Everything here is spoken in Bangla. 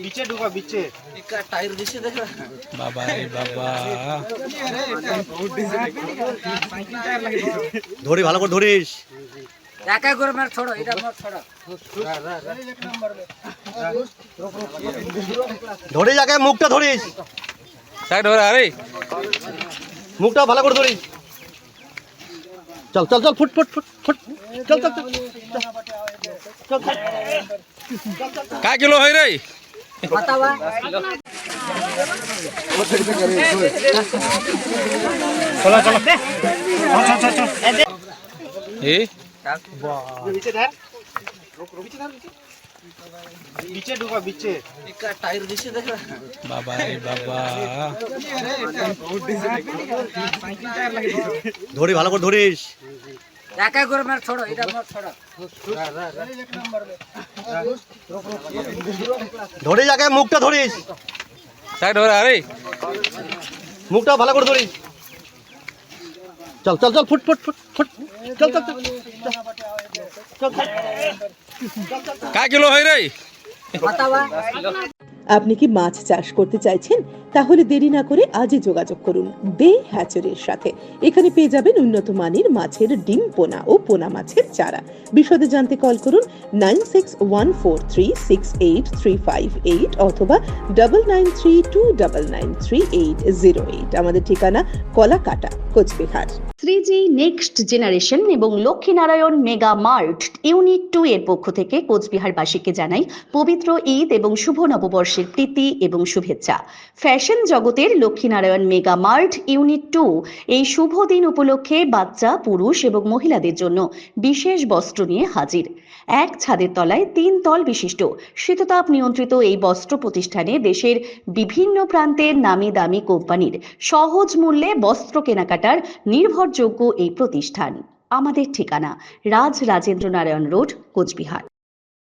बीचे डूबा बीचे टायर बीचे देख बाबा रे बाबा ধরি ভালো করে ধরিস একা করে মার ছোড়ো এটা মার ছোড়ো ধরে যাকে মুখটা ধরিস সাইড ধরে আরে মুখটা ভালো করে ধরিস চল চল চল ফুট ফুট ফুট ফুট চল চল চল काय किलो है रे बतावा चलो चलो ए बीचे धर बीचे डूबा बीचे टायर बीचे देख बाबा रे बाबा ধরি ভালো করে ধরিস একা করে মার ছোড়ো এটা মার ছোড়ো ধরে যাকে মুখটা ধরিস সাইড ধরে আরে মুখটা ভালো করে ধরিস চল চল চল ফুট ফুট ফুট ফুট চল চল চল काय किलो है रे बतावा আপনি কি মাছ চাষ করতে চাইছেন? তাহলে দেরি না করে আজই যোগাযোগ করুন বে হ্যাচারির সাথে। এখানে পেয়ে যাবেন উন্নত মানের মাছের ডিম পোনা ও পোনা মাছের চারা। বিশদে জানতে কল করুন 9614368358 অথবা 9932993808। আমাদের ঠিকানা Kalakata, Cooch Behar. 3G next generation এবং লক্ষ্মীনারায়ণ মেগা মার্ট ইউনিট 2 এর পক্ষ থেকে কোচবিহারবাসীকে জানাই পবিত্র ঈদ এবং শুভ নববর্ষের প্রীতি এবং শুভেচ্ছা। ফ্যাশন জগতের লক্ষ্মীনারায়ণ মেগা মার্ট ইউনিট 2 এই শুভ দিন উপলক্ষে বাচ্চা, পুরুষ এবং মহিলাদের জন্য বিশেষ বস্ত্র নিয়ে হাজির। এক ছাদের তলায় 3 তল বিশিষ্ট শীততাপ নিয়ন্ত্রিত এই বস্ত্র প্রতিষ্ঠানে দেশের বিভিন্ন প্রান্তের নামি দামি কোম্পানির সহজ মূল্যে বস্ত্র কেনাকাটার নির্ভরযোগ্য এই প্রতিষ্ঠান। আমাদের ঠিকানা রাজেন্দ্র নারায়ণ রোড, কোচবিহার।